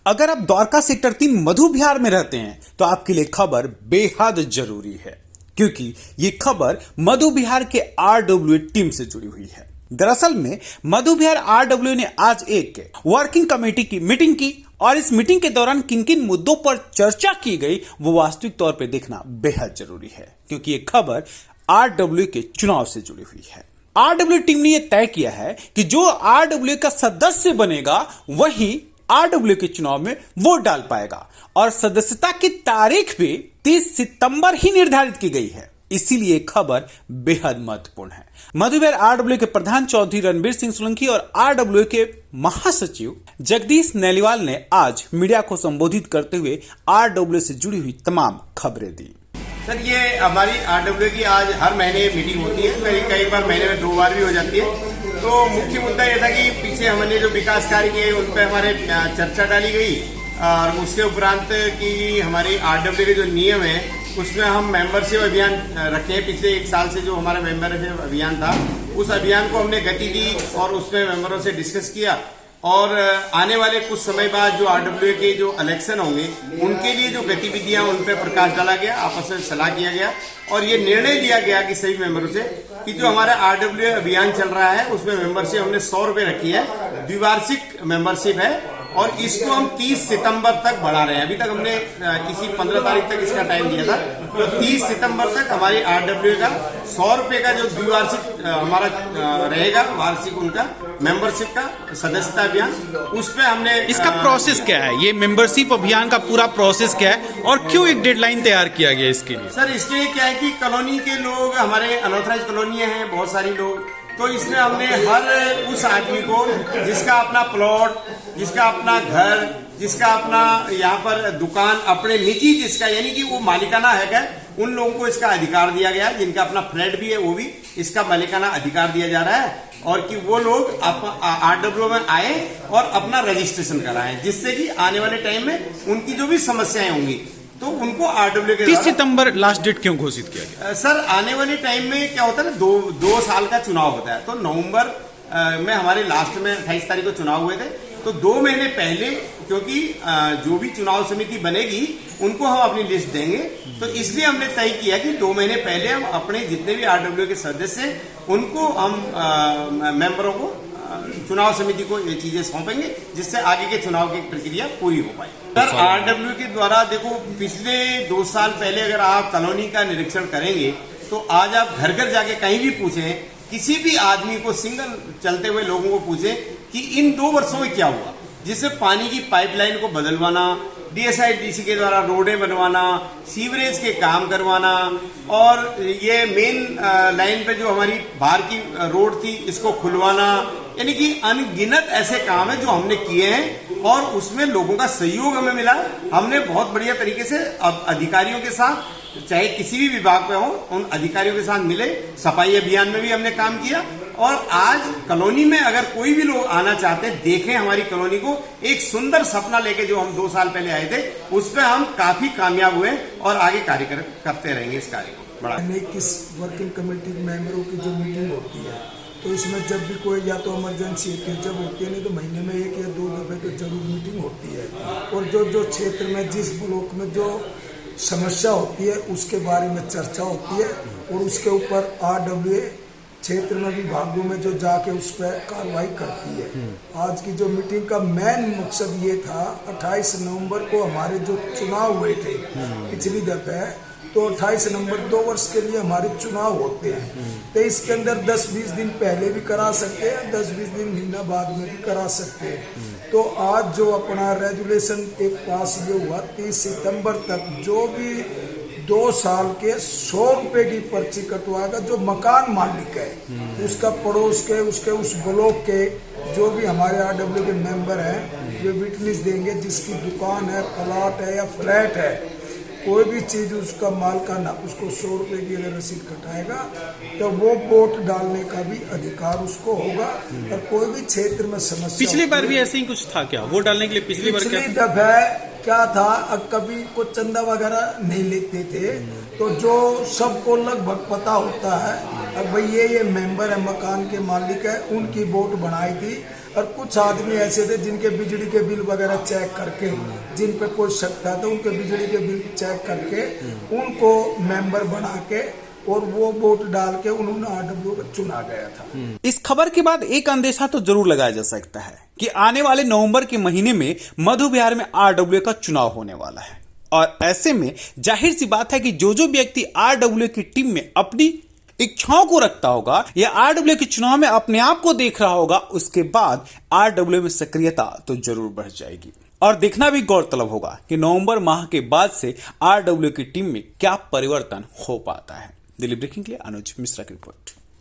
अगर आप द्वारका सेक्टर 3 मधु विहार में रहते हैं तो आपके लिए खबर बेहद जरूरी है, क्योंकि ये खबर मधु विहार के आरडब्ल्यूए टीम से जुड़ी हुई है। दरअसल में मधु विहार आरडब्ल्यूए ने आज एक वर्किंग कमेटी की मीटिंग की और इस मीटिंग के दौरान किन किन मुद्दों पर चर्चा की गई वो वास्तविक तौर पर देखना बेहद जरूरी है, क्योंकि ये खबर आरडब्ल्यूए के चुनाव से जुड़ी हुई है। आरडब्ल्यूए टीम ने यह तय किया है कि जो आरडब्ल्यूए का सदस्य बनेगा वही आरडब्ल्यूए के चुनाव में वोट डाल पाएगा और सदस्यता की तारीख भी 30 सितंबर ही निर्धारित की गई है। इसीलिए खबर बेहद महत्वपूर्ण है। मधु विहार आरडब्ल्यूए के प्रधान चौधरी रणबीर सिंह सोलंकी और आरडब्ल्यूए के महासचिव जगदीश नैलीवाल ने आज मीडिया को संबोधित करते हुए आरडब्ल्यूए से जुड़ी हुई तमाम खबरें दी। सर, ये हमारी आरडब्ल्यूए की आज हर महीने मीटिंग होती है, कई बार महीने में 2 बार भी हो जाती है। तो मुख्य मुद्दा ये था कि पीछे हमने जो विकास कार्य किए उन पर हमारे चर्चा डाली गई और उसके उपरांत की हमारी आरडब्ल्यूए के जो नियम है उसमें हम मेंबरशिप अभियान रखे हैं। पिछले 1 साल से जो हमारा मेंबरशिप अभियान था उस अभियान को हमने गति दी और उसमें मेंबरों से डिस्कस किया और आने वाले कुछ समय बाद जो आरडब्ल्यूए के जो इलेक्शन होंगे उनके लिए जो गतिविधियां उन पर प्रकाश डाला गया, आपस में सलाह किया गया और ये निर्णय लिया गया कि सभी मेंबरों से कि जो हमारा आरडब्ल्यूए अभियान चल रहा है उसमें मेंबरशिप हमने 100 रुपए रखी है, द्विवार्षिक मेंबरशिप है और इसको हम 30 सितंबर तक बढ़ा रहे हैं। अभी तक हमने इसी 15 तारीख तक इसका टाइम दिया था, तो 30 सितंबर तक हमारी आरडब्ल्यूए का 100 रुपए का जो द्विवार्षिक हमारा रहेगा, वार्षिक उनका मेंबरशिप का सदस्यता अभियान, उस पे हमने इसका प्रोसेस क्या है, ये मेंबरशिप अभियान का पूरा प्रोसेस क्या है और क्यों एक डेडलाइन तैयार किया गया इसके लिए? सर, इसके लिए क्या है कि कॉलोनी के लोग, हमारे अनऑथराइज कॉलोनियां हैं बहुत सारी लोग, तो इसमें हमने हर उस आदमी को जिसका अपना प्लॉट, जिसका अपना घर, जिसका अपना यहाँ पर दुकान अपने निजी, जिसका यानी कि वो मालिकाना है, उन लोगों को इसका अधिकार दिया गया है। जिनका अपना फ्लैट भी है वो भी इसका मालिकाना अधिकार दिया जा रहा है और कि वो लोग आरडब्ल्यूए में आए और अपना रजिस्ट्रेशन कराएं, जिससे कि आने वाले टाइम में उनकी जो भी समस्याएं होंगी तो उनको आरडब्ल्यूए के 30 सितंबर लास्ट डेट क्यों घोषित किया गया? सर, आने वाले टाइम में क्या होता है ना, 2 साल का चुनाव होता है, तो नवंबर में हमारे लास्ट में 28 तारीख को चुनाव हुए थे, तो 2 महीने पहले, क्योंकि जो भी चुनाव समिति बनेगी उनको हम अपनी लिस्ट देंगे, तो इसलिए हमने तय किया कि 2 महीने पहले हम अपने जितने भी आरडब्ल्यूए के सदस्य हैं उनको हम मेंबरों को, चुनाव समिति को ये चीजें सौंपेंगे जिससे आगे के चुनाव की प्रक्रिया पूरी हो पाए। सर, आरडब्ल्यूए के द्वारा देखो, पिछले 2 साल पहले अगर आप कॉलोनी का निरीक्षण करेंगे तो आज आप घर घर जाके कहीं भी पूछें, किसी भी आदमी को, सिंगल चलते हुए लोगों को पूछें कि इन 2 वर्षों में क्या हुआ, जिससे पानी की पाइपलाइन को बदलवाना, डीएसआईडीसी के द्वारा रोडें बनवाना, सीवरेज के काम करवाना और ये मेन लाइन पे जो हमारी बाहर की रोड थी इसको खुलवाना, यानी कि अनगिनत ऐसे काम है जो हमने किए हैं और उसमें लोगों का सहयोग हमें मिला। हमने बहुत बढ़िया तरीके से अधिकारियों के साथ, चाहे किसी भी विभाग पे हो, उन अधिकारियों के साथ मिले, सफाई अभियान में भी हमने काम किया और आज कॉलोनी में अगर कोई भी लोग आना चाहते हैं, देखें हमारी कॉलोनी को, एक सुंदर सपना लेके जो हम 2 साल पहले आए थे उस पर हम काफी कामयाब हुए और आगे कार्य करते रहेंगे इस कार्य को बड़ा। किस वर्किंग कमेटी मेंबरों की जो मीटिंग होती है तो इसमें जब भी कोई या तो इमरजेंसी होती है, जब होती है नहीं तो महीने में 1 या 2 दफे तो जरूर मीटिंग होती है और जो क्षेत्र में, जिस ब्लॉक में जो समस्या होती है उसके बारे में चर्चा होती है और उसके ऊपर आरडब्ल्यूए क्षेत्र में विभागों में जो जाके उस पर कार्रवाई करती है। आज की जो मीटिंग का मेन मकसद ये था, 28 नवंबर को हमारे जो चुनाव हुए थे पिछली दफे, तो 28 नवंबर 2 वर्ष के लिए हमारे चुनाव होते हैं, तो इसके अंदर 10-20 दिन पहले भी करा सकते हैं, 10-20 दिन महीना बाद में भी करा सकते हैं। तो आज जो अपना रेजुलेशन एक पास ये हुआ, 30 सितंबर तक जो भी 2 साल के 100 रुपए की पर्ची कटवाएगा, जो मकान मालिक है उसका पड़ोस के, उसके उस ब्लॉक के जो भी हमारे आरडब्ल्यूए के मेंबर हैं वे विटनेस देंगे, जिसकी दुकान है, प्लॉट है या फ्लैट है, कोई भी चीज उसका मालिकाना, उसको 100 रुपए की अगर रसीद कटाएगा तो वो वोट डालने का भी अधिकार उसको होगा। और कोई भी क्षेत्र में समस्या, पिछली बार भी ऐसे ही कुछ था क्या वोट डालने के लिए? पिछली दफे क्या था, अब कभी कुछ चंदा वगैरह नहीं लेते थे, तो जो सबको लगभग पता होता है, अब भाई ये मेंबर है, मकान के मालिक है, उनकी वोट बनाई थी। और कुछ आदमी ऐसे थे जिनके बिजली के बिल वगैरह चेक करके, जिन पे कोई शक था तो उनके बिजली के बिल चेक करके उनको मेंबर बना के और वो वोट डाल के उन्होंने आरडब्ल्यू को चुना गया था। इस खबर के बाद एक अंदेशा तो जरूर लगाया जा सकता है कि आने वाले नवंबर के महीने में मधु बिहार में आरडब्ल्यू का चुनाव होने वाला है, और ऐसे में जाहिर सी बात है कि जो व्यक्ति आरडब्ल्यू की टीम में अपनी इच्छाओं को रखता होगा या आरडब्ल्यू के चुनाव में अपने आप को देख रहा होगा, उसके बाद आरडब्ल्यू में सक्रियता तो जरूर बढ़ जाएगी। और देखना भी गौरतलब होगा कि नवंबर माह के बाद से आरडब्ल्यू की टीम में क्या परिवर्तन हो पाता है। दिल्ली ब्रेकिंग के लिए अनुज मिश्रा की रिपोर्ट।